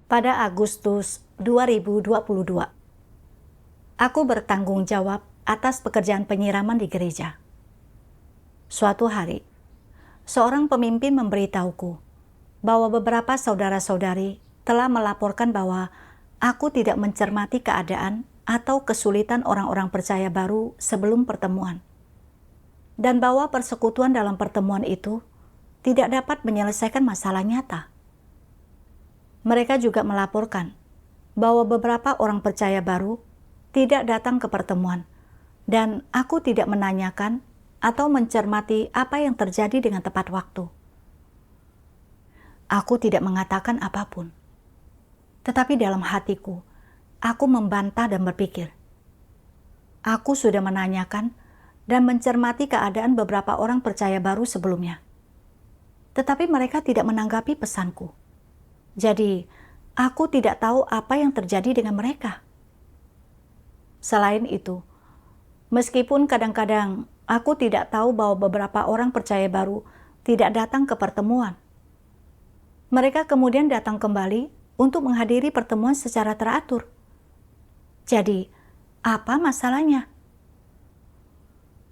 Pada Agustus 2022, aku bertanggung jawab atas pekerjaan penyiraman di gereja. Suatu hari, seorang pemimpin memberitahuku bahwa beberapa saudara-saudari telah melaporkan bahwa aku tidak mencermati keadaan atau kesulitan orang-orang percaya baru sebelum pertemuan, dan bahwa persekutuan dalam pertemuan itu tidak dapat menyelesaikan masalah nyata. Mereka juga melaporkan bahwa beberapa orang percaya baru tidak datang ke pertemuan, dan aku tidak menanyakan atau mencermati apa yang terjadi dengan tepat waktu. Aku tidak mengatakan apapun, tetapi dalam hatiku, aku membantah dan berpikir, aku sudah menanyakan dan mencermati keadaan beberapa orang percaya baru sebelumnya, tetapi mereka tidak menanggapi pesanku. Jadi, aku tidak tahu apa yang terjadi dengan mereka. Selain itu, meskipun kadang-kadang aku tidak tahu bahwa beberapa orang percaya baru tidak datang ke pertemuan, mereka kemudian datang kembali untuk menghadiri pertemuan secara teratur. Jadi, apa masalahnya?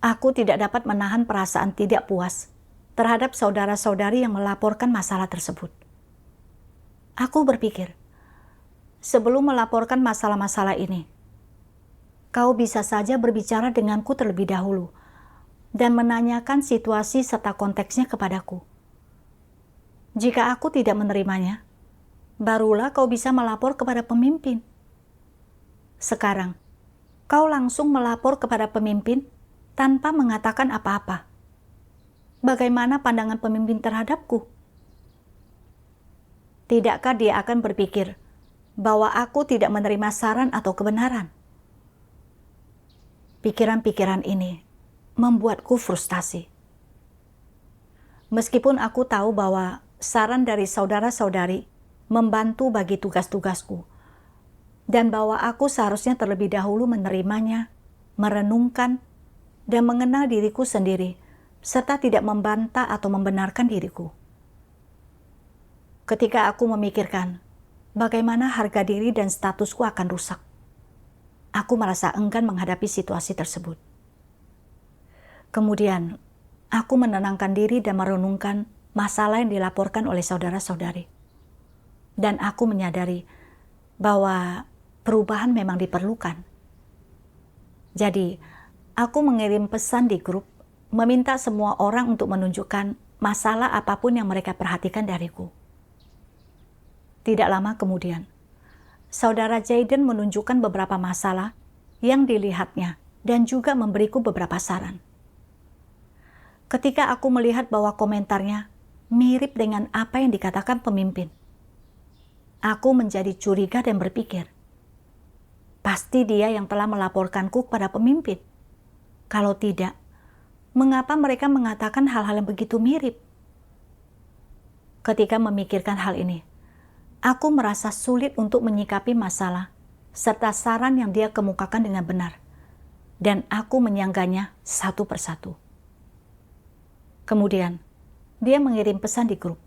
Aku tidak dapat menahan perasaan tidak puas terhadap saudara-saudari yang melaporkan masalah tersebut. Aku berpikir, sebelum melaporkan masalah-masalah ini, kau bisa saja berbicara denganku terlebih dahulu dan menanyakan situasi serta konteksnya kepadaku. Jika aku tidak menerimanya, barulah kau bisa melapor kepada pemimpin. Sekarang, kau langsung melapor kepada pemimpin tanpa mengatakan apa-apa. Bagaimana pandangan pemimpin terhadapku? Tidakkah dia akan berpikir bahwa aku tidak menerima saran atau kebenaran? Pikiran-pikiran ini membuatku frustasi. Meskipun aku tahu bahwa saran dari saudara-saudari membantu bagi tugas-tugasku, dan bahwa aku seharusnya terlebih dahulu menerimanya, merenungkan, dan mengenal diriku sendiri, serta tidak membantah atau membenarkan diriku. Ketika aku memikirkan bagaimana harga diri dan statusku akan rusak, aku merasa enggan menghadapi situasi tersebut. Kemudian, aku menenangkan diri dan merenungkan masalah yang dilaporkan oleh saudara-saudari. Dan aku menyadari bahwa perubahan memang diperlukan. Jadi, aku mengirim pesan di grup, meminta semua orang untuk menunjukkan masalah apapun yang mereka perhatikan dariku. Tidak lama kemudian, saudara Jaden menunjukkan beberapa masalah yang dilihatnya dan juga memberiku beberapa saran. Ketika aku melihat bahwa komentarnya mirip dengan apa yang dikatakan pemimpin, aku menjadi curiga dan berpikir, pasti dia yang telah melaporkanku kepada pemimpin. Kalau tidak, mengapa mereka mengatakan hal-hal yang begitu mirip? Ketika memikirkan hal ini, aku merasa sulit untuk menyikapi masalah serta saran yang dia kemukakan dengan benar, dan aku menyangganya satu persatu. Kemudian, dia mengirim pesan di grup.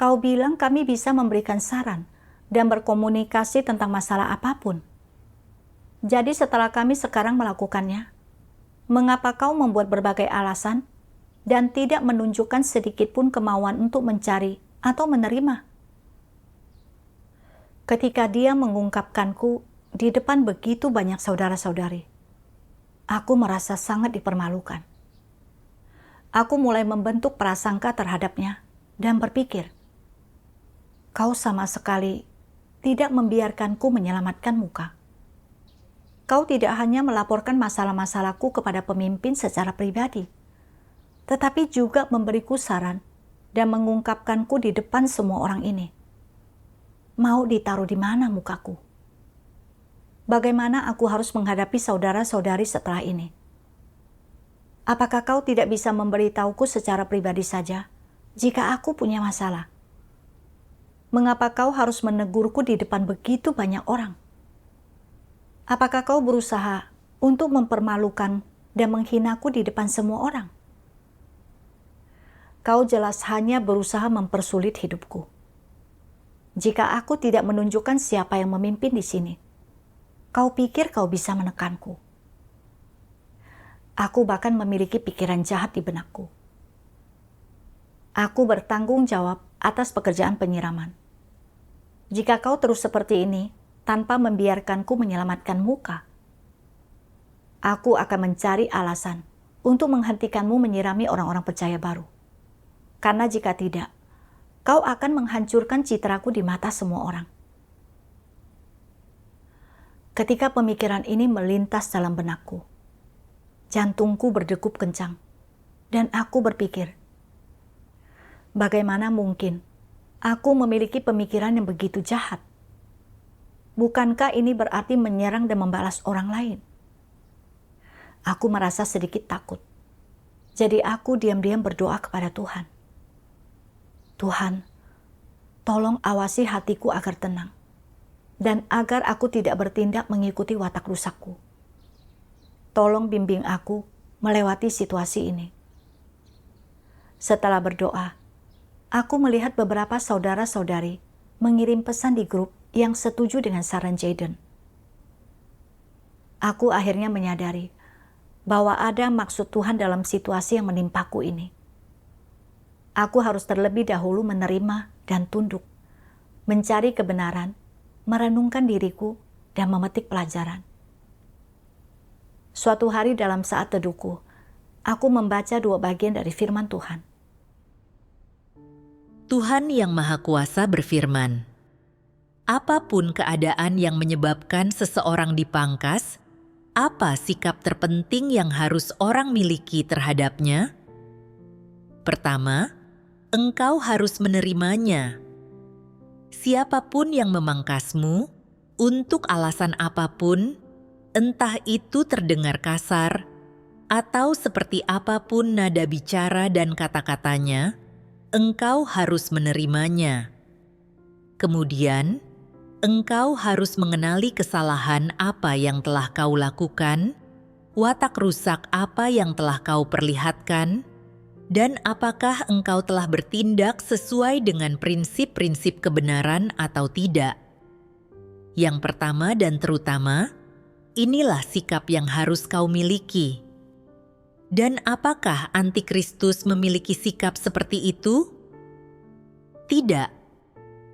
Kau bilang kami bisa memberikan saran dan berkomunikasi tentang masalah apapun. Jadi setelah kami sekarang melakukannya, mengapa kau membuat berbagai alasan dan tidak menunjukkan sedikit pun kemauan untuk mencari atau menerima? Ketika dia mengungkapkanku di depan begitu banyak saudara-saudari, aku merasa sangat dipermalukan. Aku mulai membentuk prasangka terhadapnya dan berpikir, kau sama sekali tidak membiarkanku menyelamatkan muka. Kau tidak hanya melaporkan masalah-masalahku kepada pemimpin secara pribadi, tetapi juga memberiku saran dan mengungkapkanku di depan semua orang ini. Mau ditaruh di mana mukaku? Bagaimana aku harus menghadapi saudara-saudari setelah ini? Apakah kau tidak bisa memberitahuku secara pribadi saja jika aku punya masalah? Mengapa kau harus menegurku di depan begitu banyak orang? Apakah kau berusaha untuk mempermalukan dan menghinaku di depan semua orang? Kau jelas hanya berusaha mempersulit hidupku. jika aku tidak menunjukkan siapa yang memimpin di sini, kau pikir kau bisa menekanku? Aku bahkan memiliki pikiran jahat di benakku. Aku bertanggung jawab atas pekerjaan penyiraman. Jika kau terus seperti ini, tanpa membiarkanku menyelamatkan muka, aku akan mencari alasan untuk menghentikanmu menyirami orang-orang percaya baru. Karena jika tidak, kau akan menghancurkan citraku di mata semua orang. Ketika pemikiran ini melintas dalam benakku, jantungku berdegup kencang, dan aku berpikir, bagaimana mungkin aku memiliki pemikiran yang begitu jahat? Bukankah ini berarti menyerang dan membalas orang lain? Aku merasa sedikit takut. Jadi aku diam-diam berdoa kepada Tuhan. Tuhan, tolong awasi hatiku agar tenang, dan agar aku tidak bertindak mengikuti watak rusakku. Tolong bimbing aku melewati situasi ini. Setelah berdoa, aku melihat beberapa saudara-saudari mengirim pesan di grup yang setuju dengan saran Jaden. Aku akhirnya menyadari bahwa ada maksud Tuhan dalam situasi yang menimpaku ini. Aku harus terlebih dahulu menerima dan tunduk, mencari kebenaran, merenungkan diriku, dan memetik pelajaran. Suatu hari dalam saat teduhku, aku membaca 2 bagian dari firman Tuhan. Tuhan Yang Maha Kuasa berfirman, apapun keadaan yang menyebabkan seseorang dipangkas, apa sikap terpenting yang harus orang miliki terhadapnya? Pertama, engkau harus menerimanya. Siapapun yang memangkasmu, untuk alasan apapun, entah itu terdengar kasar, atau seperti apapun nada bicara dan kata-katanya, engkau harus menerimanya. Kemudian, engkau harus mengenali kesalahan apa yang telah kau lakukan, watak rusak apa yang telah kau perlihatkan, dan apakah engkau telah bertindak sesuai dengan prinsip-prinsip kebenaran atau tidak. Yang pertama dan terutama, inilah sikap yang harus kau miliki. Dan apakah antikristus memiliki sikap seperti itu? Tidak.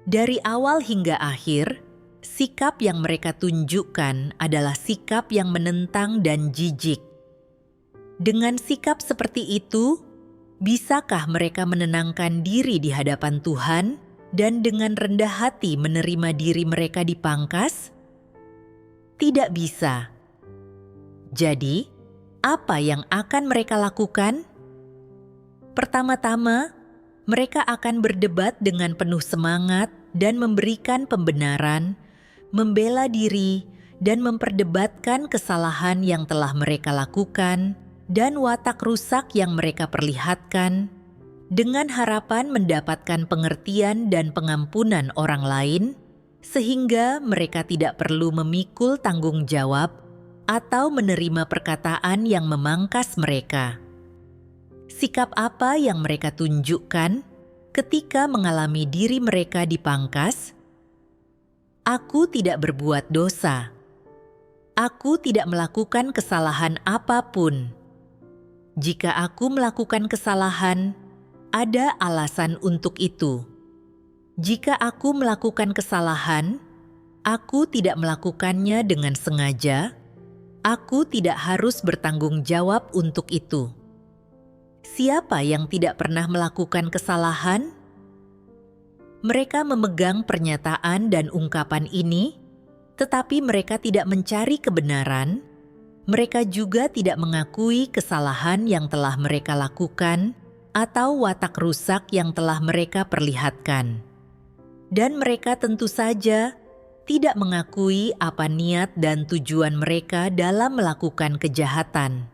Dari awal hingga akhir, sikap yang mereka tunjukkan adalah sikap yang menentang dan jijik. Dengan sikap seperti itu, bisakah mereka menenangkan diri di hadapan Tuhan dan dengan rendah hati menerima diri mereka dipangkas? Tidak bisa. Jadi, apa yang akan mereka lakukan? Pertama-tama, mereka akan berdebat dengan penuh semangat dan memberikan pembenaran, membela diri, dan memperdebatkan kesalahan yang telah mereka lakukan dan watak rusak yang mereka perlihatkan, dengan harapan mendapatkan pengertian dan pengampunan orang lain, sehingga mereka tidak perlu memikul tanggung jawab atau menerima perkataan yang memangkas mereka. Sikap apa yang mereka tunjukkan ketika mengalami diri mereka dipangkas? Aku tidak berbuat dosa. Aku tidak melakukan kesalahan apapun. Jika aku melakukan kesalahan, ada alasan untuk itu. Jika aku melakukan kesalahan, aku tidak melakukannya dengan sengaja. Aku tidak harus bertanggung jawab untuk itu. Siapa yang tidak pernah melakukan kesalahan? Mereka memegang pernyataan dan ungkapan ini, tetapi mereka tidak mencari kebenaran. Mereka juga tidak mengakui kesalahan yang telah mereka lakukan atau watak rusak yang telah mereka perlihatkan. Dan mereka tentu saja tidak mengakui apa niat dan tujuan mereka dalam melakukan kejahatan.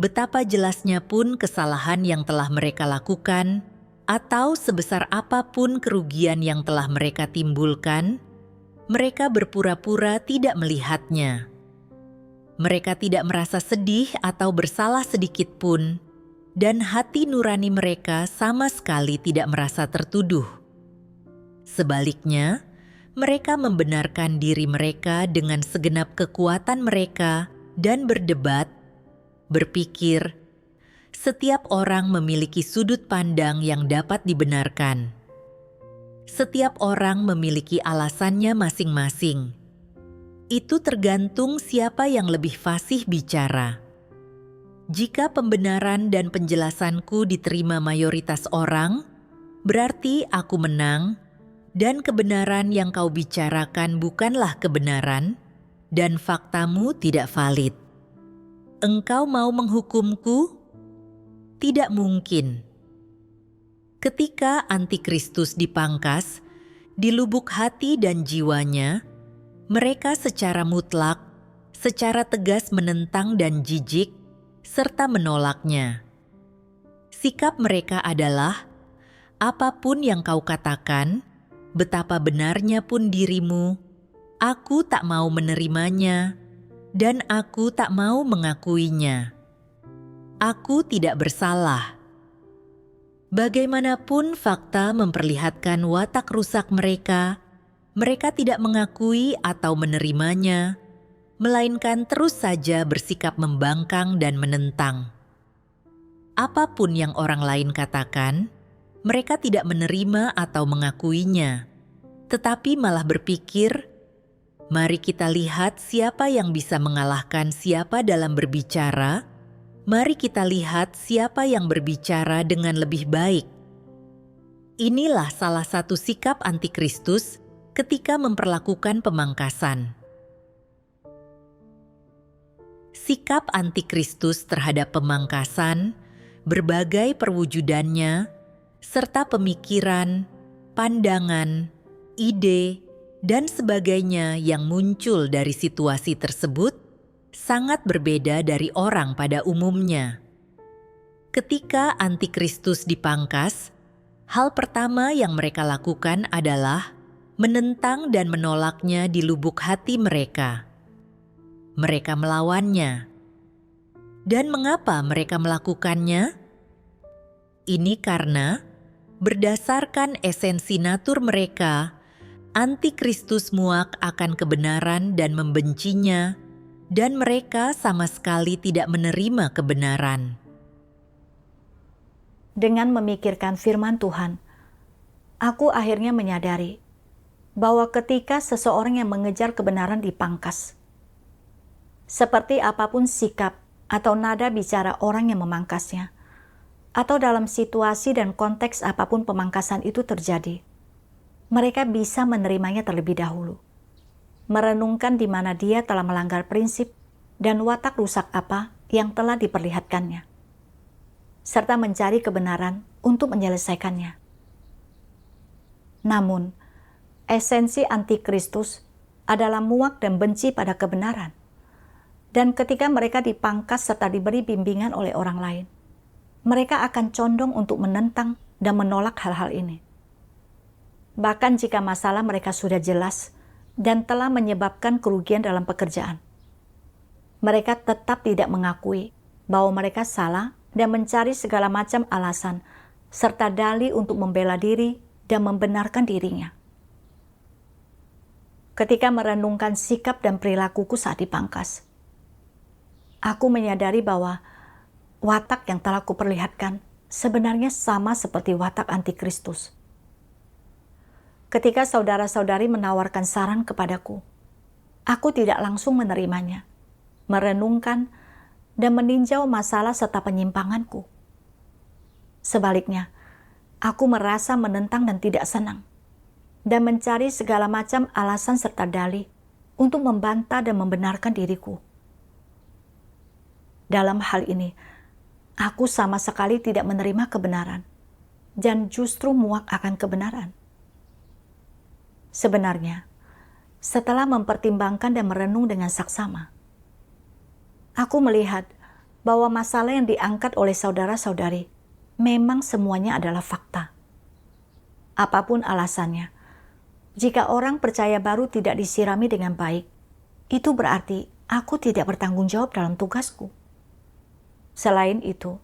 Betapa jelasnya pun kesalahan yang telah mereka lakukan, atau sebesar apapun kerugian yang telah mereka timbulkan, mereka berpura-pura tidak melihatnya. Mereka tidak merasa sedih atau bersalah sedikit pun, dan hati nurani mereka sama sekali tidak merasa tertuduh. Sebaliknya, mereka membenarkan diri mereka dengan segenap kekuatan mereka dan berdebat, berpikir, setiap orang memiliki sudut pandang yang dapat dibenarkan. Setiap orang memiliki alasannya masing-masing. Itu tergantung siapa yang lebih fasih bicara. Jika pembenaran dan penjelasanku diterima mayoritas orang, berarti aku menang, dan kebenaran yang kau bicarakan bukanlah kebenaran, dan faktamu tidak valid. Engkau mau menghukumku? Tidak mungkin. Ketika Antikristus dipangkas, di lubuk hati dan jiwanya, mereka secara mutlak, secara tegas menentang dan jijik, serta menolaknya. Sikap mereka adalah, apapun yang kau katakan, betapa benarnya pun dirimu, aku tak mau menerimanya, dan aku tak mau mengakuinya. Aku tidak bersalah. Bagaimanapun fakta memperlihatkan watak rusak mereka tidak mengakui atau menerimanya, melainkan terus saja bersikap membangkang dan menentang. Apapun yang orang lain katakan, mereka tidak menerima atau mengakuinya, tetapi malah berpikir, mari kita lihat siapa yang bisa mengalahkan siapa dalam berbicara. Mari kita lihat siapa yang berbicara dengan lebih baik. Inilah salah satu sikap Antikristus ketika memperlakukan pemangkasan. Sikap Antikristus terhadap pemangkasan, berbagai perwujudannya, serta pemikiran, pandangan, ide, dan sebagainya yang muncul dari situasi tersebut sangat berbeda dari orang pada umumnya. Ketika Antikristus dipangkas, hal pertama yang mereka lakukan adalah menentang dan menolaknya di lubuk hati mereka. Mereka melawannya. Dan mengapa mereka melakukannya? Ini karena berdasarkan esensi natur mereka, Antikristus muak akan kebenaran dan membencinya, dan mereka sama sekali tidak menerima kebenaran. Dengan memikirkan firman Tuhan, aku akhirnya menyadari bahwa ketika seseorang yang mengejar kebenaran dipangkas, seperti apapun sikap atau nada bicara orang yang memangkasnya, atau dalam situasi dan konteks apapun pemangkasan itu terjadi, mereka bisa menerimanya terlebih dahulu, merenungkan di mana dia telah melanggar prinsip dan watak rusak apa yang telah diperlihatkannya, serta mencari kebenaran untuk menyelesaikannya. Namun, esensi Antikristus adalah muak dan benci pada kebenaran. Dan ketika mereka dipangkas serta diberi bimbingan oleh orang lain, mereka akan condong untuk menentang dan menolak hal-hal ini. Bahkan jika masalah mereka sudah jelas dan telah menyebabkan kerugian dalam pekerjaan, mereka tetap tidak mengakui bahwa mereka salah dan mencari segala macam alasan serta dalih untuk membela diri dan membenarkan dirinya. Ketika merenungkan sikap dan perilakuku saat dipangkas, aku menyadari bahwa watak yang telah kuperlihatkan sebenarnya sama seperti watak Antikristus. Ketika saudara-saudari menawarkan saran kepadaku, aku tidak langsung menerimanya, merenungkan, dan meninjau masalah serta penyimpanganku. Sebaliknya, aku merasa menentang dan tidak senang, dan mencari segala macam alasan serta dalih untuk membantah dan membenarkan diriku. Dalam hal ini, aku sama sekali tidak menerima kebenaran, dan justru muak akan kebenaran. Sebenarnya, setelah mempertimbangkan dan merenung dengan saksama, aku melihat bahwa masalah yang diangkat oleh saudara-saudari memang semuanya adalah fakta. Apapun alasannya, jika orang percaya baru tidak disirami dengan baik, itu berarti aku tidak bertanggung jawab dalam tugasku. Selain itu,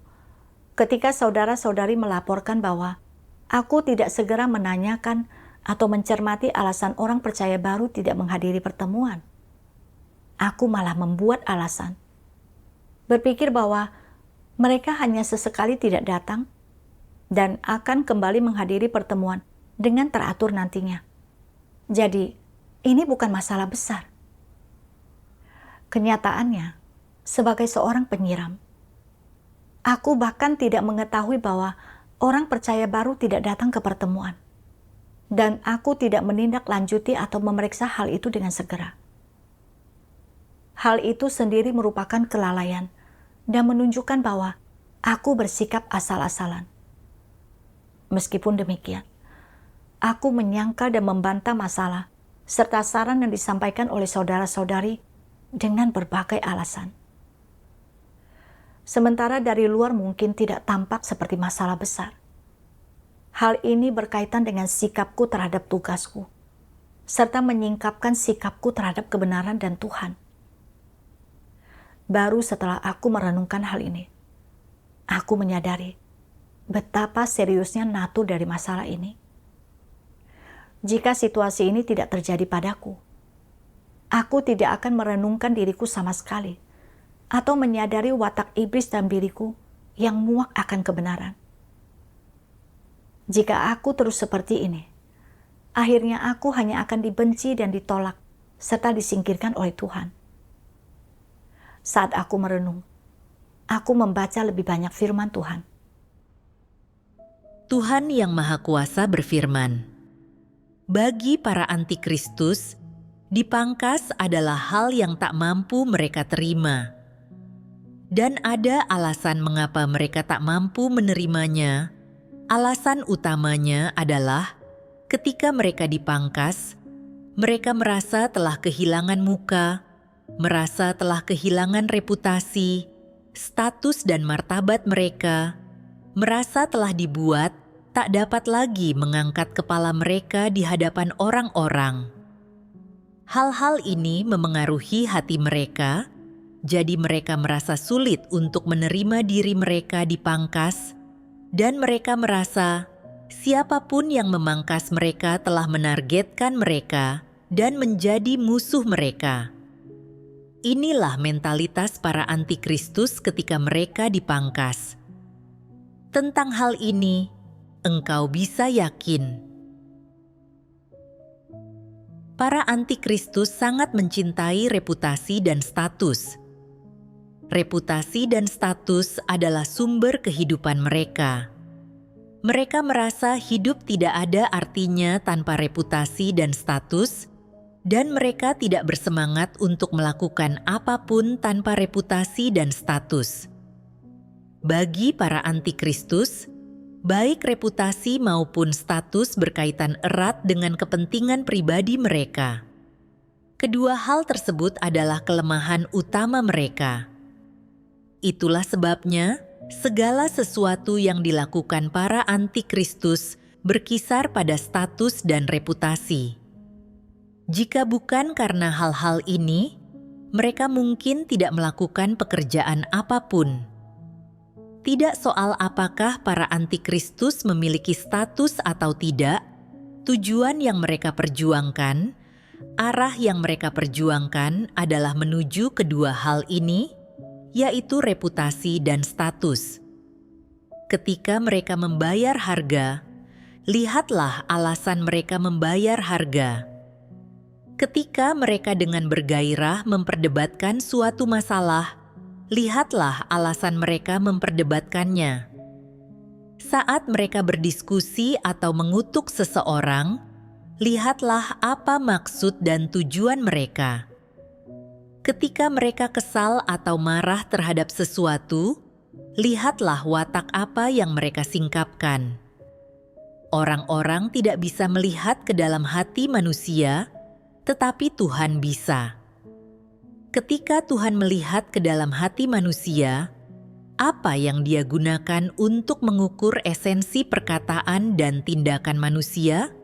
ketika saudara-saudari melaporkan bahwa aku tidak segera menanyakan atau mencermati alasan orang percaya baru tidak menghadiri pertemuan. Aku malah membuat alasan. Berpikir bahwa mereka hanya sesekali tidak datang dan akan kembali menghadiri pertemuan dengan teratur nantinya. Jadi, ini bukan masalah besar. Kenyataannya, sebagai seorang penyiram, aku bahkan tidak mengetahui bahwa orang percaya baru tidak datang ke pertemuan. Dan aku tidak menindaklanjuti atau memeriksa hal itu dengan segera. Hal itu sendiri merupakan kelalaian dan menunjukkan bahwa aku bersikap asal-asalan. Meskipun demikian, aku menyangkal dan membantah masalah serta saran yang disampaikan oleh saudara-saudari dengan berbagai alasan. Sementara dari luar mungkin tidak tampak seperti masalah besar. Hal ini berkaitan dengan sikapku terhadap tugasku, serta menyingkapkan sikapku terhadap kebenaran dan Tuhan. Baru setelah aku merenungkan hal ini, aku menyadari betapa seriusnya natur dari masalah ini. Jika situasi ini tidak terjadi padaku, aku tidak akan merenungkan diriku sama sekali, atau menyadari watak iblis dalam diriku yang muak akan kebenaran. Jika aku terus seperti ini, akhirnya aku hanya akan dibenci dan ditolak, serta disingkirkan oleh Tuhan. Saat aku merenung, aku membaca lebih banyak firman Tuhan. Tuhan Yang Maha Kuasa berfirman, bagi para antikristus, dipangkas adalah hal yang tak mampu mereka terima. Dan ada alasan mengapa mereka tak mampu menerimanya. Alasan utamanya adalah ketika mereka dipangkas, mereka merasa telah kehilangan muka, merasa telah kehilangan reputasi, status dan martabat mereka, merasa telah dibuat tak dapat lagi mengangkat kepala mereka di hadapan orang-orang. Hal-hal ini memengaruhi hati mereka, jadi mereka merasa sulit untuk menerima diri mereka dipangkas, dan mereka merasa siapapun yang memangkas mereka telah menargetkan mereka dan menjadi musuh mereka. Inilah mentalitas para antikristus ketika mereka dipangkas. Tentang hal ini, engkau bisa yakin. Para antikristus sangat mencintai reputasi dan status. Reputasi dan status adalah sumber kehidupan mereka. Mereka merasa hidup tidak ada artinya tanpa reputasi dan status, dan mereka tidak bersemangat untuk melakukan apapun tanpa reputasi dan status. Bagi para antikristus, baik reputasi maupun status berkaitan erat dengan kepentingan pribadi mereka. Kedua hal tersebut adalah kelemahan utama mereka. Itulah sebabnya segala sesuatu yang dilakukan para antikristus berkisar pada status dan reputasi. Jika bukan karena hal-hal ini, mereka mungkin tidak melakukan pekerjaan apapun. Tidak soal apakah para antikristus memiliki status atau tidak, tujuan yang mereka perjuangkan, arah yang mereka perjuangkan adalah menuju kedua hal ini, yaitu reputasi dan status. Ketika mereka membayar harga, lihatlah alasan mereka membayar harga. Ketika mereka dengan bergairah memperdebatkan suatu masalah, lihatlah alasan mereka memperdebatkannya. Saat mereka berdiskusi atau mengutuk seseorang, lihatlah apa maksud dan tujuan mereka. Ketika mereka kesal atau marah terhadap sesuatu, lihatlah watak apa yang mereka singkapkan. Orang-orang tidak bisa melihat ke dalam hati manusia, tetapi Tuhan bisa. Ketika Tuhan melihat ke dalam hati manusia, apa yang Dia gunakan untuk mengukur esensi perkataan dan tindakan manusia?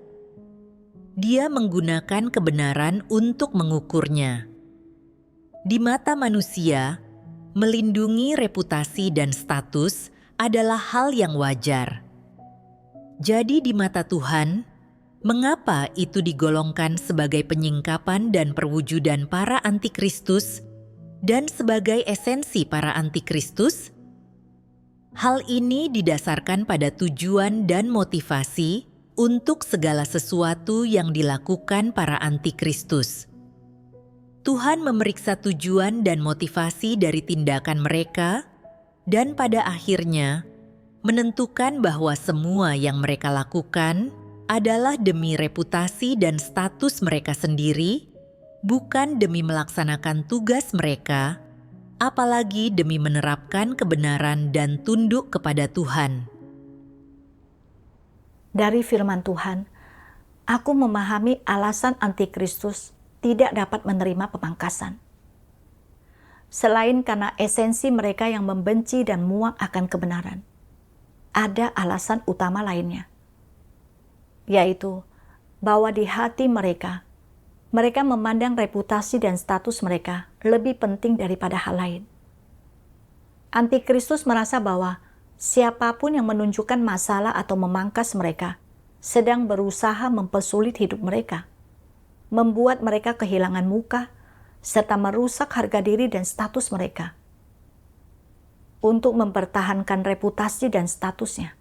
Dia menggunakan kebenaran untuk mengukurnya. Di mata manusia, melindungi reputasi dan status adalah hal yang wajar. Jadi di mata Tuhan, Mengapa itu digolongkan sebagai penyingkapan dan perwujudan para antikristus dan sebagai esensi para antikristus? Hal ini didasarkan pada tujuan dan motivasi untuk segala sesuatu yang dilakukan para antikristus. Tuhan memeriksa tujuan dan motivasi dari tindakan mereka, dan pada akhirnya menentukan bahwa semua yang mereka lakukan adalah demi reputasi dan status mereka sendiri, bukan demi melaksanakan tugas mereka, apalagi demi menerapkan kebenaran dan tunduk kepada Tuhan. Dari firman Tuhan, aku memahami alasan antikristus tidak dapat menerima pemangkasan. Selain karena esensi mereka yang membenci dan muak akan kebenaran, ada alasan utama lainnya, yaitu bahwa di hati mereka memandang reputasi dan status mereka lebih penting daripada hal lain. Antikristus merasa bahwa siapapun yang menunjukkan masalah atau memangkas mereka sedang berusaha mempersulit hidup mereka, membuat mereka kehilangan muka, serta merusak harga diri dan status mereka. Untuk mempertahankan reputasi dan statusnya,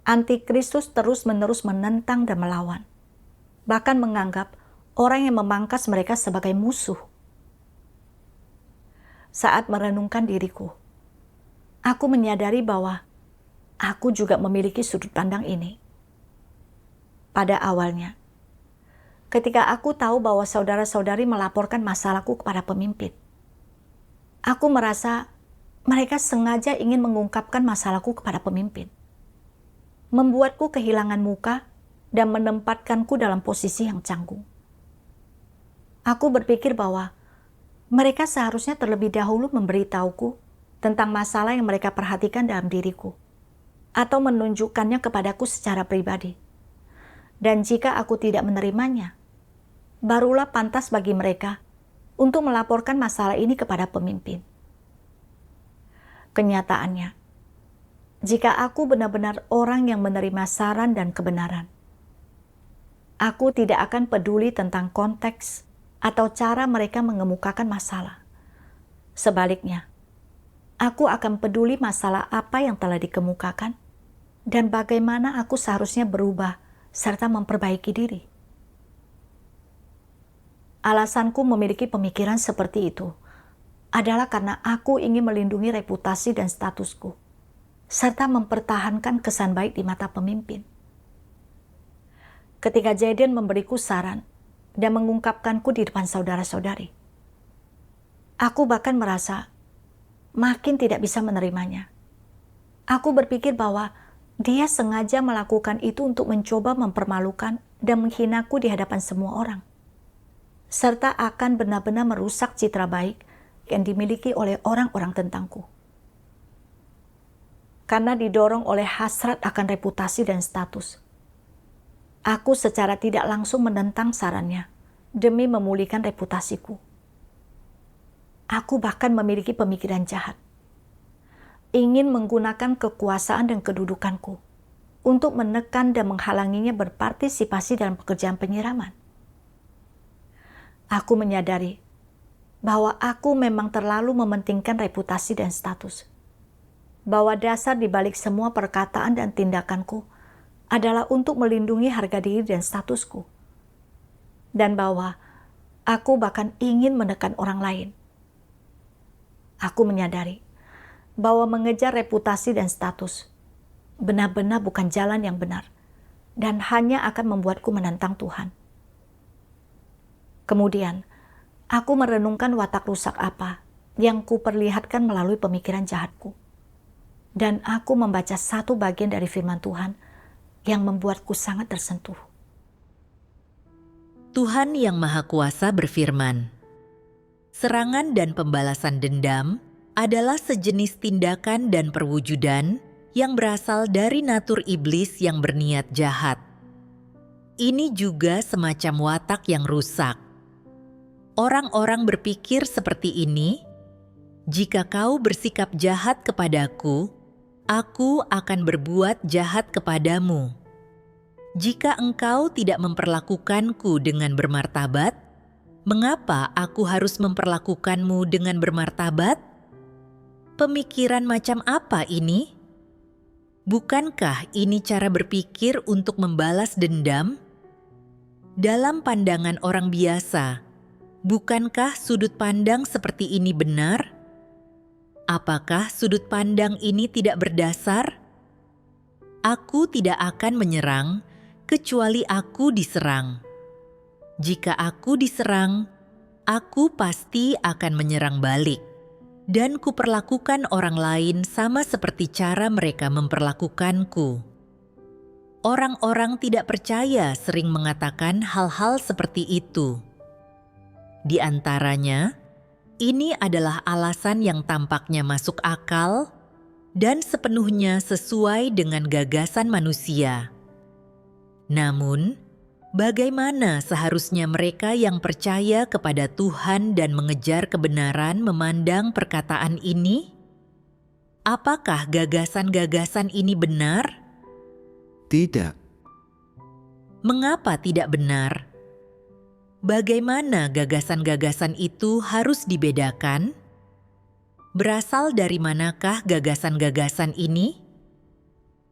Antikristus terus-menerus menentang dan melawan, bahkan menganggap orang yang memangkas mereka sebagai musuh. Saat merenungkan diriku, aku menyadari bahwa aku juga memiliki sudut pandang ini. Pada awalnya, ketika aku tahu bahwa saudara-saudari melaporkan masalahku kepada pemimpin, aku merasa mereka sengaja ingin mengungkapkan masalahku kepada pemimpin, membuatku kehilangan muka dan menempatkanku dalam posisi yang canggung. Aku berpikir bahwa mereka seharusnya terlebih dahulu memberitahuku tentang masalah yang mereka perhatikan dalam diriku, atau menunjukkannya kepadaku secara pribadi. Dan jika aku tidak menerimanya, barulah pantas bagi mereka untuk melaporkan masalah ini kepada pemimpin. Kenyataannya, jika aku benar-benar orang yang menerima saran dan kebenaran, aku tidak akan peduli tentang konteks atau cara mereka mengemukakan masalah. Sebaliknya, aku akan peduli masalah apa yang telah dikemukakan dan bagaimana aku seharusnya berubah serta memperbaiki diri. Alasanku memiliki pemikiran seperti itu adalah karena aku ingin melindungi reputasi dan statusku, serta mempertahankan kesan baik di mata pemimpin. Ketika Jaden memberiku saran dan mengungkapkanku di depan saudara-saudari, aku bahkan merasa makin tidak bisa menerimanya. Aku berpikir bahwa dia sengaja melakukan itu untuk mencoba mempermalukan dan menghinaku di hadapan semua orang, serta akan benar-benar merusak citra baik yang dimiliki oleh orang-orang tentangku. Karena didorong oleh hasrat akan reputasi dan status, aku secara tidak langsung menentang sarannya demi memulihkan reputasiku. Aku bahkan memiliki pemikiran jahat, ingin menggunakan kekuasaan dan kedudukanku untuk menekan dan menghalanginya berpartisipasi dalam pekerjaan penyiraman. Aku menyadari bahwa aku memang terlalu mementingkan reputasi dan status, bahwa dasar di balik semua perkataan dan tindakanku adalah untuk melindungi harga diri dan statusku, dan bahwa aku bahkan ingin menekan orang lain. Aku menyadari bahwa mengejar reputasi dan status benar-benar bukan jalan yang benar dan hanya akan membuatku menentang Tuhan. Kemudian, aku merenungkan watak rusak apa yang kuperlihatkan melalui pemikiran jahatku. Dan aku membaca satu bagian dari firman Tuhan yang membuatku sangat tersentuh. Tuhan yang Maha Kuasa berfirman, "Serangan dan pembalasan dendam adalah sejenis tindakan dan perwujudan yang berasal dari natur iblis yang berniat jahat. Ini juga semacam watak yang rusak. Orang-orang berpikir seperti ini, jika kau bersikap jahat kepadaku, aku akan berbuat jahat kepadamu. Jika engkau tidak memperlakukanku dengan bermartabat, mengapa aku harus memperlakukanmu dengan bermartabat? Pemikiran macam apa ini? Bukankah ini cara berpikir untuk membalas dendam? Dalam pandangan orang biasa, bukankah sudut pandang seperti ini benar? Apakah sudut pandang ini tidak berdasar? Aku tidak akan menyerang kecuali aku diserang. Jika aku diserang, aku pasti akan menyerang balik. Dan kuperlakukan orang lain sama seperti cara mereka memperlakukanku. Orang-orang tidak percaya sering mengatakan hal-hal seperti itu. Di antaranya, ini adalah alasan yang tampaknya masuk akal dan sepenuhnya sesuai dengan gagasan manusia. Namun, bagaimana seharusnya mereka yang percaya kepada Tuhan dan mengejar kebenaran memandang perkataan ini? Apakah gagasan-gagasan ini benar? Tidak. Mengapa tidak benar? Bagaimana gagasan-gagasan itu harus dibedakan? Berasal dari manakah gagasan-gagasan ini?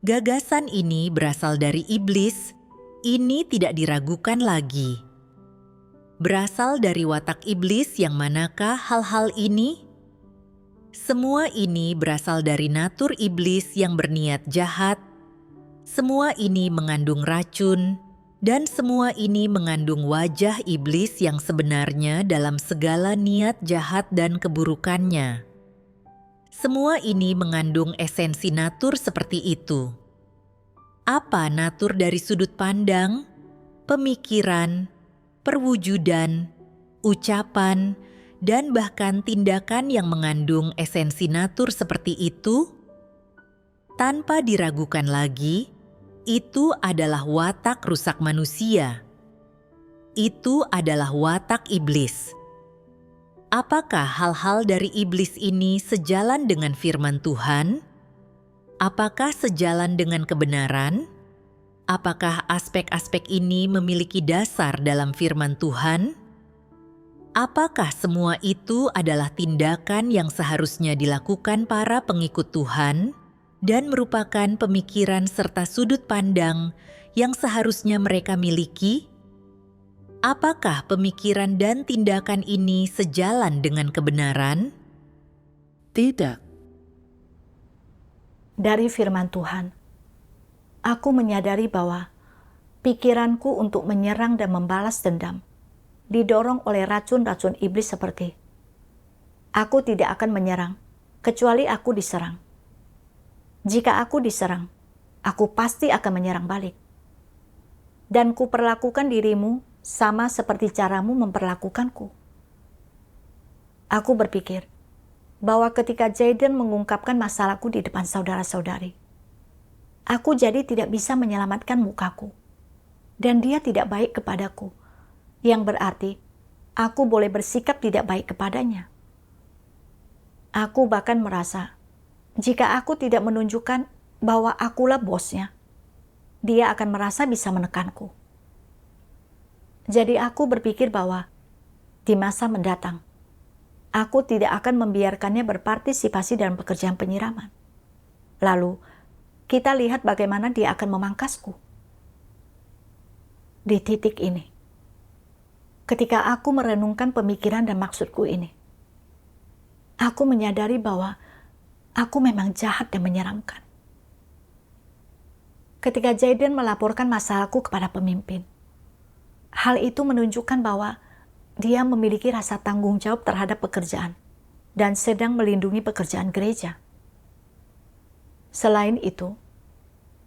Gagasan ini berasal dari iblis. Ini tidak diragukan lagi. Berasal dari watak iblis yang manakah hal-hal ini? Semua ini berasal dari natur iblis yang berniat jahat. Semua ini mengandung racun, dan semua ini mengandung wajah iblis yang sebenarnya dalam segala niat jahat dan keburukannya. Semua ini mengandung esensi natur seperti itu. Apa natur dari sudut pandang, pemikiran, perwujudan, ucapan, dan bahkan tindakan yang mengandung esensi natur seperti itu? Tanpa diragukan lagi, itu adalah watak rusak manusia. Itu adalah watak iblis. Apakah hal-hal dari iblis ini sejalan dengan firman Tuhan? Apakah sejalan dengan kebenaran? Apakah aspek-aspek ini memiliki dasar dalam firman Tuhan? Apakah semua itu adalah tindakan yang seharusnya dilakukan para pengikut Tuhan dan merupakan pemikiran serta sudut pandang yang seharusnya mereka miliki? Apakah pemikiran dan tindakan ini sejalan dengan kebenaran? Tidak. Dari firman Tuhan, aku menyadari bahwa pikiranku untuk menyerang dan membalas dendam didorong oleh racun-racun iblis seperti, aku tidak akan menyerang kecuali aku diserang. Jika aku diserang, aku pasti akan menyerang balik. Dan kuperlakukan dirimu sama seperti caramu memperlakukanku. Aku berpikir bahwa ketika Jaden mengungkapkan masalahku di depan saudara-saudari, aku jadi tidak bisa menyelamatkan mukaku. Dan dia tidak baik kepadaku, yang berarti aku boleh bersikap tidak baik kepadanya. Aku bahkan merasa, jika aku tidak menunjukkan bahwa akulah bosnya, dia akan merasa bisa menekanku. Jadi aku berpikir bahwa di masa mendatang, aku tidak akan membiarkannya berpartisipasi dalam pekerjaan penyiraman. Lalu, kita lihat bagaimana dia akan memangkasku. Di titik ini, ketika aku merenungkan pemikiran dan maksudku ini, aku menyadari bahwa aku memang jahat dan menyeramkan. Ketika Jaden melaporkan masalahku kepada pemimpin, hal itu menunjukkan bahwa dia memiliki rasa tanggung jawab terhadap pekerjaan dan sedang melindungi pekerjaan gereja. Selain itu,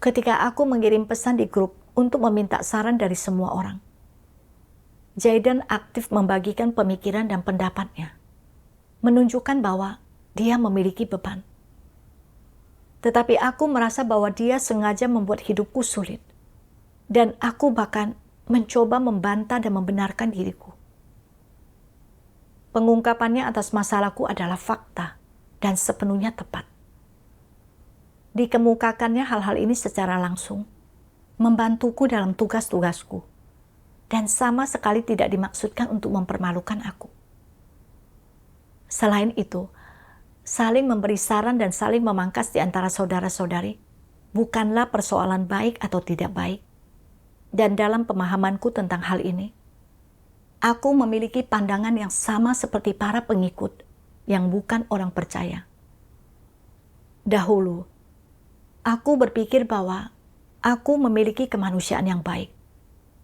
ketika aku mengirim pesan di grup untuk meminta saran dari semua orang, Jaden aktif membagikan pemikiran dan pendapatnya, menunjukkan bahwa dia memiliki beban. Tetapi aku merasa bahwa dia sengaja membuat hidupku sulit, dan aku bahkan mencoba membantah dan membenarkan diriku. Pengungkapannya atas masalahku adalah fakta dan sepenuhnya tepat. Dikemukakannya hal-hal ini secara langsung, membantuku dalam tugas-tugasku, dan sama sekali tidak dimaksudkan untuk mempermalukan aku. Selain itu, saling memberi saran dan saling memangkas di antara saudara-saudari bukanlah persoalan baik atau tidak baik. Dan dalam pemahamanku tentang hal ini, aku memiliki pandangan yang sama seperti para pengikut yang bukan orang percaya. Dahulu, aku berpikir bahwa aku memiliki kemanusiaan yang baik,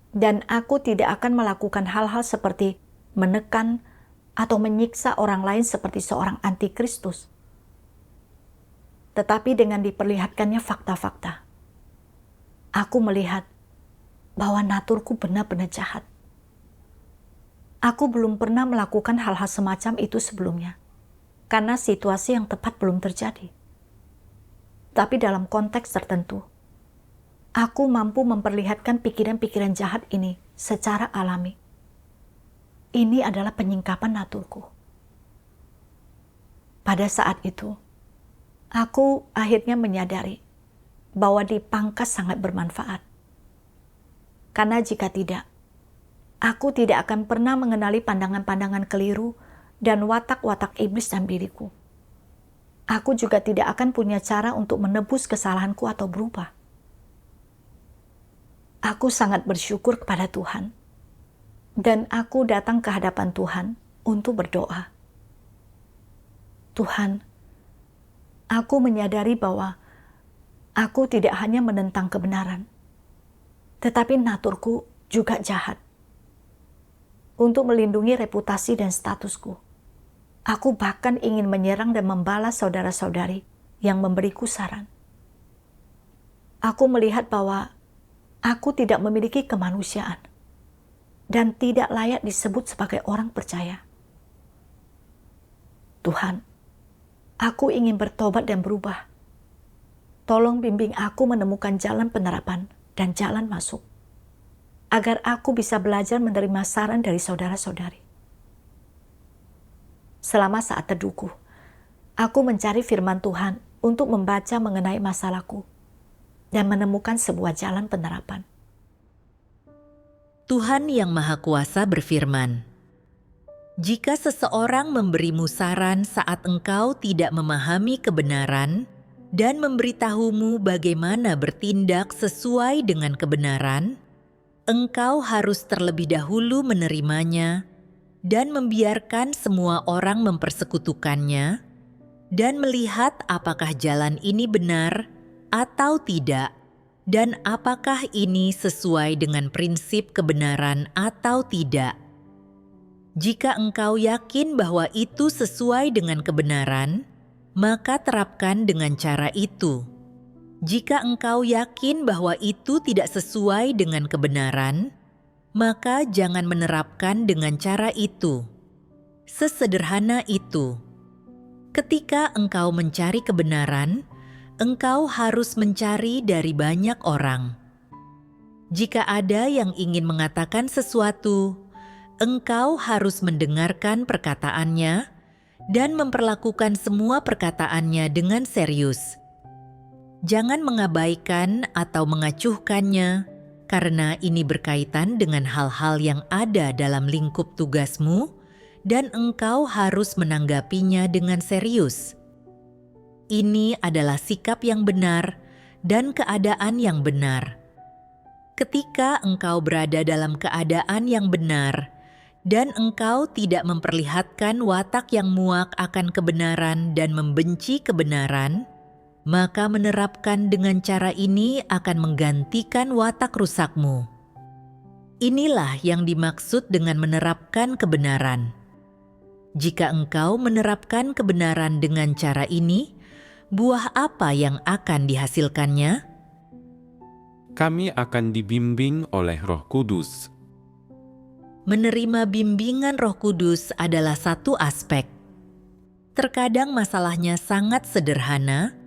dan aku tidak akan melakukan hal-hal seperti menekan atau menyiksa orang lain seperti seorang antikristus. Tetapi dengan diperlihatkannya fakta-fakta, aku melihat bahwa naturku benar-benar jahat. Aku belum pernah melakukan hal-hal semacam itu sebelumnya, karena situasi yang tepat belum terjadi. Tapi dalam konteks tertentu, aku mampu memperlihatkan pikiran-pikiran jahat ini secara alami. Ini adalah penyingkapan naturku. Pada saat itu, aku akhirnya menyadari bahwa dipangkas sangat bermanfaat. Karena jika tidak, aku tidak akan pernah mengenali pandangan-pandangan keliru dan watak-watak iblis dalam diriku. Aku juga tidak akan punya cara untuk menebus kesalahanku atau berubah. Aku sangat bersyukur kepada Tuhan, dan aku datang ke hadapan Tuhan untuk berdoa. Tuhan, aku menyadari bahwa aku tidak hanya menentang kebenaran, tetapi naturku juga jahat. Untuk melindungi reputasi dan statusku, aku bahkan ingin menyerang dan membalas saudara-saudari yang memberiku saran. Aku melihat bahwa aku tidak memiliki kemanusiaan dan tidak layak disebut sebagai orang percaya. Tuhan, aku ingin bertobat dan berubah. Tolong bimbing aku menemukan jalan penerapan dan jalan masuk, agar aku bisa belajar menerima saran dari saudara-saudari. Selama saat teduhku, aku mencari firman Tuhan untuk membaca mengenai masalahku dan menemukan sebuah jalan penerapan. Tuhan Yang Maha Kuasa berfirman, "Jika seseorang memberimu saran saat engkau tidak memahami kebenaran dan memberitahumu bagaimana bertindak sesuai dengan kebenaran, engkau harus terlebih dahulu menerimanya dan membiarkan semua orang mempersekutukannya dan melihat apakah jalan ini benar atau tidak, dan apakah ini sesuai dengan prinsip kebenaran atau tidak. Jika engkau yakin bahwa itu sesuai dengan kebenaran, maka terapkan dengan cara itu. Jika engkau yakin bahwa itu tidak sesuai dengan kebenaran, maka jangan menerapkan dengan cara itu. Sesederhana itu. Ketika engkau mencari kebenaran, engkau harus mencari dari banyak orang. Jika ada yang ingin mengatakan sesuatu, engkau harus mendengarkan perkataannya dan memperlakukan semua perkataannya dengan serius. Jangan mengabaikan atau mengacuhkannya, karena ini berkaitan dengan hal-hal yang ada dalam lingkup tugasmu, dan engkau harus menanggapinya dengan serius. Ini adalah sikap yang benar dan keadaan yang benar. Ketika engkau berada dalam keadaan yang benar, dan engkau tidak memperlihatkan watak yang muak akan kebenaran dan membenci kebenaran, maka menerapkan dengan cara ini akan menggantikan watak rusakmu. Inilah yang dimaksud dengan menerapkan kebenaran. Jika engkau menerapkan kebenaran dengan cara ini, buah apa yang akan dihasilkannya? Kami akan dibimbing oleh Roh Kudus. Menerima bimbingan Roh Kudus adalah satu aspek. Terkadang masalahnya sangat sederhana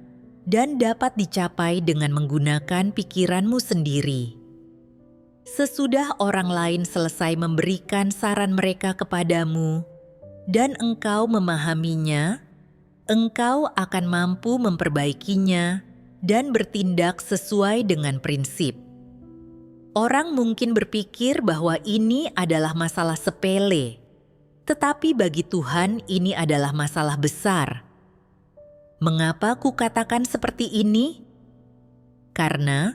dan dapat dicapai dengan menggunakan pikiranmu sendiri. Sesudah orang lain selesai memberikan saran mereka kepadamu dan engkau memahaminya, engkau akan mampu memperbaikinya dan bertindak sesuai dengan prinsip. Orang mungkin berpikir bahwa ini adalah masalah sepele, tetapi bagi Tuhan ini adalah masalah besar. Mengapa kukatakan seperti ini? Karena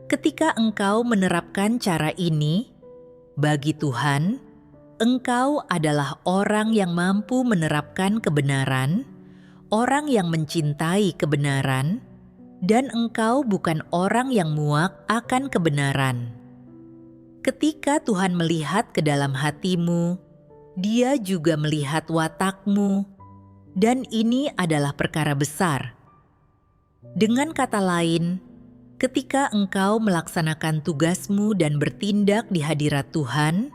ketika engkau menerapkan cara ini, bagi Tuhan, engkau adalah orang yang mampu menerapkan kebenaran, orang yang mencintai kebenaran, dan engkau bukan orang yang muak akan kebenaran. Ketika Tuhan melihat ke dalam hatimu, Dia juga melihat watakmu, dan ini adalah perkara besar. Dengan kata lain, ketika engkau melaksanakan tugasmu dan bertindak di hadirat Tuhan,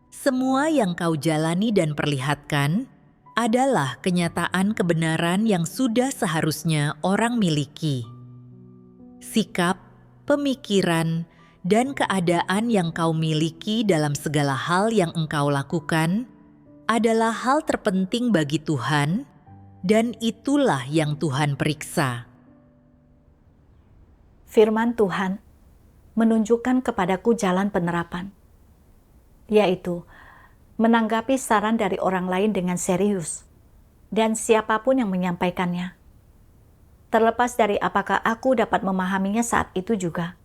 semua yang kau jalani dan perlihatkan adalah kenyataan kebenaran yang sudah seharusnya orang miliki. Sikap, pemikiran, dan keadaan yang kau miliki dalam segala hal yang engkau lakukan adalah hal terpenting bagi Tuhan, dan itulah yang Tuhan periksa. Firman Tuhan menunjukkan kepadaku jalan penerapan, yaitu menanggapi saran dari orang lain dengan serius, dan siapapun yang menyampaikannya. Terlepas dari apakah aku dapat memahaminya saat itu juga,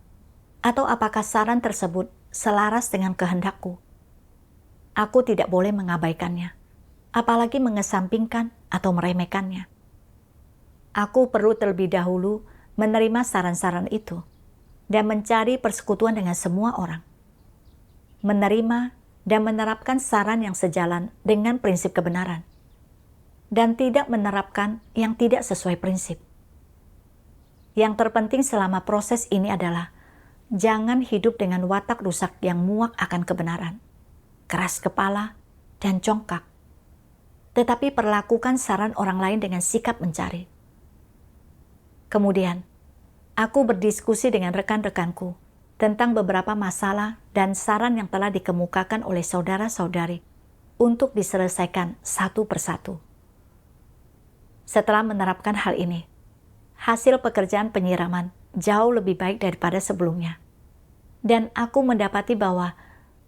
atau apakah saran tersebut selaras dengan kehendakku. Aku tidak boleh mengabaikannya, apalagi mengesampingkan atau meremehkannya. Aku perlu terlebih dahulu menerima saran-saran itu dan mencari persekutuan dengan semua orang. Menerima dan menerapkan saran yang sejalan dengan prinsip kebenaran, dan tidak menerapkan yang tidak sesuai prinsip. Yang terpenting selama proses ini adalah jangan hidup dengan watak rusak yang muak akan kebenaran, keras kepala, dan congkak. Tetapi perlakukan saran orang lain dengan sikap mencari. Kemudian, aku berdiskusi dengan rekan-rekanku tentang beberapa masalah dan saran yang telah dikemukakan oleh saudara-saudari untuk diselesaikan satu persatu. Setelah menerapkan hal ini, hasil pekerjaan penyiraman jauh lebih baik daripada sebelumnya. Dan aku mendapati bahwa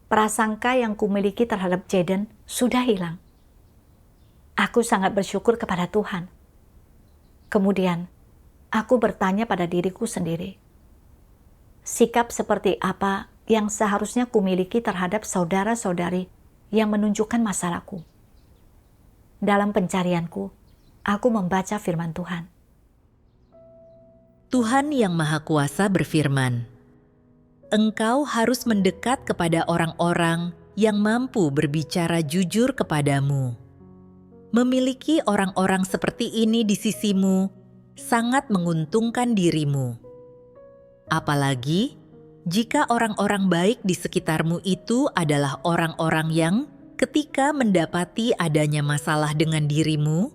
prasangka yang kumiliki terhadap Jaden sudah hilang. Aku sangat bersyukur kepada Tuhan. Kemudian, aku bertanya pada diriku sendiri, sikap seperti apa yang seharusnya kumiliki terhadap saudara-saudari yang menunjukkan masalahku? Dalam pencarianku, aku membaca firman Tuhan. Tuhan yang Maha Kuasa berfirman, engkau harus mendekat kepada orang-orang yang mampu berbicara jujur kepadamu. Memiliki orang-orang seperti ini di sisimu sangat menguntungkan dirimu. Apalagi jika orang-orang baik di sekitarmu itu adalah orang-orang yang ketika mendapati adanya masalah dengan dirimu,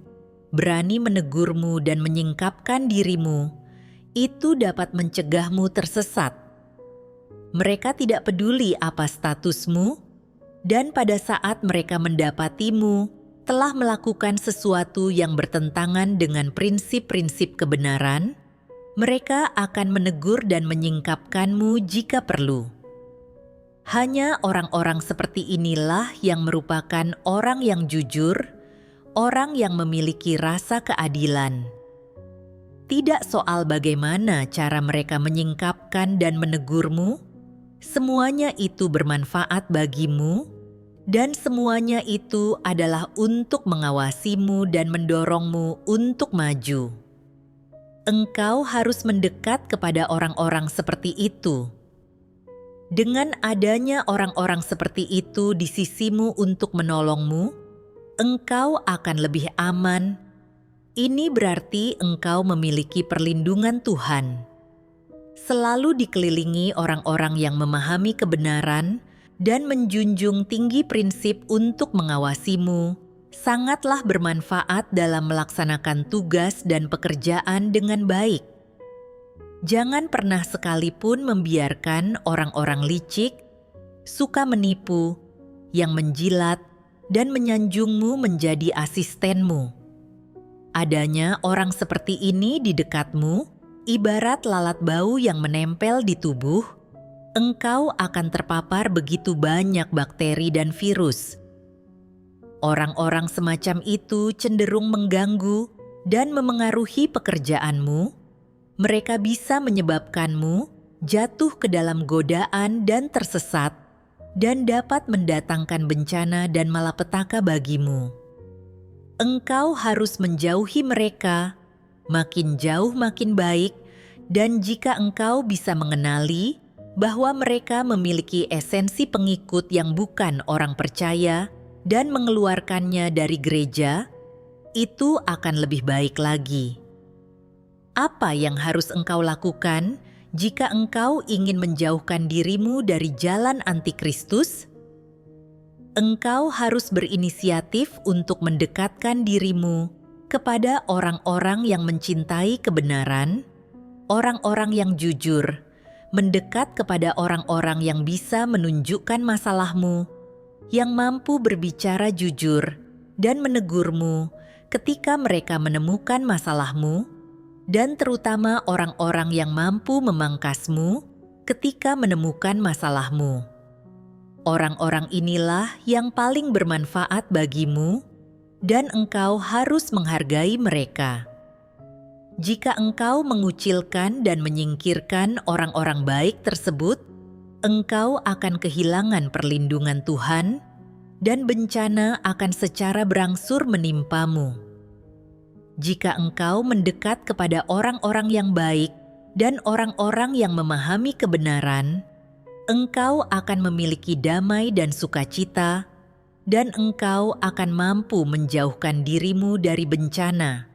berani menegurmu dan menyingkapkan dirimu, itu dapat mencegahmu tersesat. Mereka tidak peduli apa statusmu, dan pada saat mereka mendapatimu telah melakukan sesuatu yang bertentangan dengan prinsip-prinsip kebenaran, mereka akan menegur dan menyingkapkanmu jika perlu. Hanya orang-orang seperti inilah yang merupakan orang yang jujur, orang yang memiliki rasa keadilan. Tidak soal bagaimana cara mereka menyingkapkan dan menegurmu, semuanya itu bermanfaat bagimu, dan semuanya itu adalah untuk mengawasimu dan mendorongmu untuk maju. Engkau harus mendekat kepada orang-orang seperti itu. Dengan adanya orang-orang seperti itu di sisimu untuk menolongmu, engkau akan lebih aman. Ini berarti engkau memiliki perlindungan Tuhan. Selalu dikelilingi orang-orang yang memahami kebenaran dan menjunjung tinggi prinsip untuk mengawasimu, sangatlah bermanfaat dalam melaksanakan tugas dan pekerjaan dengan baik. Jangan pernah sekalipun membiarkan orang-orang licik, suka menipu, yang menjilat, dan menyanjungmu menjadi asistenmu. Adanya orang seperti ini di dekatmu, ibarat lalat bau yang menempel di tubuh, engkau akan terpapar begitu banyak bakteri dan virus. Orang-orang semacam itu cenderung mengganggu dan memengaruhi pekerjaanmu. Mereka bisa menyebabkanmu jatuh ke dalam godaan dan tersesat, dan dapat mendatangkan bencana dan malapetaka bagimu. Engkau harus menjauhi mereka, makin jauh makin baik, dan jika engkau bisa mengenali bahwa mereka memiliki esensi pengikut yang bukan orang percaya dan mengeluarkannya dari gereja, itu akan lebih baik lagi. Apa yang harus engkau lakukan jika engkau ingin menjauhkan dirimu dari jalan antikristus? Engkau harus berinisiatif untuk mendekatkan dirimu kepada orang-orang yang mencintai kebenaran, orang-orang yang jujur, mendekat kepada orang-orang yang bisa menunjukkan masalahmu, yang mampu berbicara jujur dan menegurmu ketika mereka menemukan masalahmu, dan terutama orang-orang yang mampu memangkasmu ketika menemukan masalahmu. Orang-orang inilah yang paling bermanfaat bagimu, dan engkau harus menghargai mereka. Jika engkau mengucilkan dan menyingkirkan orang-orang baik tersebut, engkau akan kehilangan perlindungan Tuhan, dan bencana akan secara berangsur menimpamu. Jika engkau mendekat kepada orang-orang yang baik dan orang-orang yang memahami kebenaran, engkau akan memiliki damai dan sukacita, dan engkau akan mampu menjauhkan dirimu dari bencana.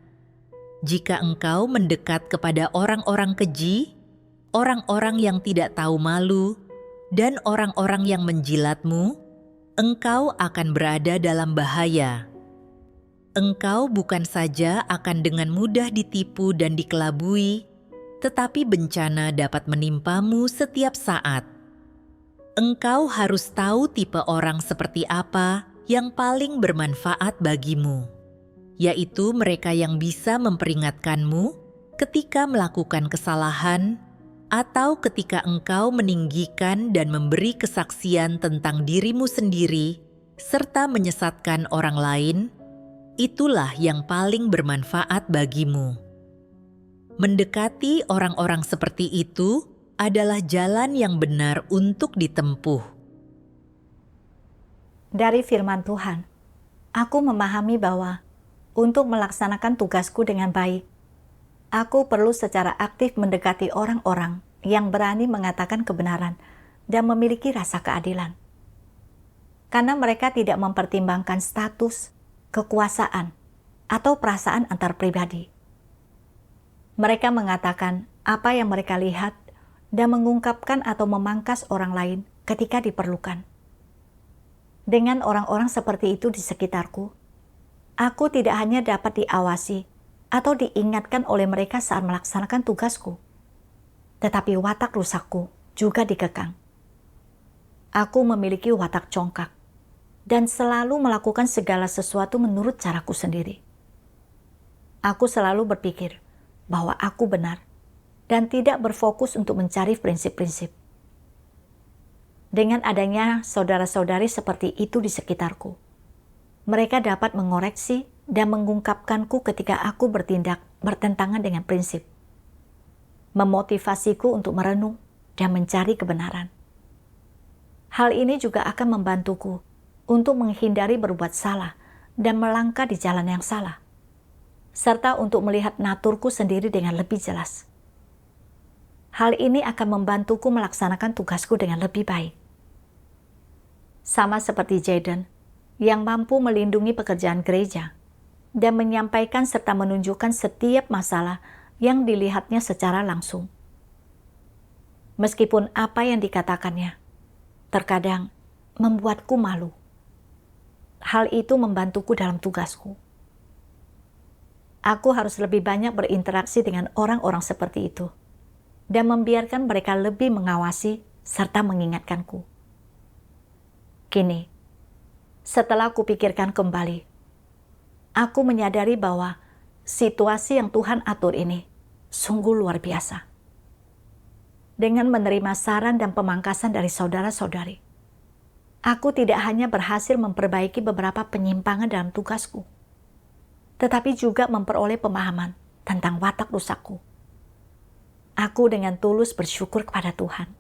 Jika engkau mendekat kepada orang-orang keji, orang-orang yang tidak tahu malu, dan orang-orang yang menjilatmu, engkau akan berada dalam bahaya. Engkau bukan saja akan dengan mudah ditipu dan dikelabui, tetapi bencana dapat menimpamu setiap saat. Engkau harus tahu tipe orang seperti apa yang paling bermanfaat bagimu, yaitu mereka yang bisa memperingatkanmu ketika melakukan kesalahan atau ketika engkau meninggikan dan memberi kesaksian tentang dirimu sendiri serta menyesatkan orang lain. Itulah yang paling bermanfaat bagimu. Mendekati orang-orang seperti itu adalah jalan yang benar untuk ditempuh. Dari firman Tuhan, aku memahami bahwa untuk melaksanakan tugasku dengan baik, aku perlu secara aktif mendekati orang-orang yang berani mengatakan kebenaran dan memiliki rasa keadilan. Karena mereka tidak mempertimbangkan status, kekuasaan, atau perasaan antar pribadi. Mereka mengatakan apa yang mereka lihat dan mengungkapkan atau memangkas orang lain ketika diperlukan. Dengan orang-orang seperti itu di sekitarku, aku tidak hanya dapat diawasi atau diingatkan oleh mereka saat melaksanakan tugasku, tetapi watak rusakku juga dikekang. Aku memiliki watak congkak dan selalu melakukan segala sesuatu menurut caraku sendiri. Aku selalu berpikir bahwa aku benar dan tidak berfokus untuk mencari prinsip-prinsip. Dengan adanya saudara-saudari seperti itu di sekitarku, mereka dapat mengoreksi dan mengungkapkanku ketika aku bertindak bertentangan dengan prinsip, memotivasiku untuk merenung dan mencari kebenaran. Hal ini juga akan membantuku untuk menghindari berbuat salah dan melangkah di jalan yang salah, serta untuk melihat naturku sendiri dengan lebih jelas. Hal ini akan membantuku melaksanakan tugasku dengan lebih baik. Sama seperti Jaden, yang mampu melindungi pekerjaan gereja dan menyampaikan serta menunjukkan setiap masalah yang dilihatnya secara langsung. Meskipun apa yang dikatakannya terkadang membuatku malu, hal itu membantuku dalam tugasku. Aku harus lebih banyak berinteraksi dengan orang-orang seperti itu dan membiarkan mereka lebih mengawasi serta mengingatkanku. Kini, setelah kupikirkan kembali, aku menyadari bahwa situasi yang Tuhan atur ini sungguh luar biasa. dengan menerima saran dan pemangkasan dari saudara-saudari. Aku tidak hanya berhasil memperbaiki beberapa penyimpangan dalam tugasku, tetapi juga memperoleh pemahaman tentang watak rusakku. Aku dengan tulus bersyukur kepada Tuhan.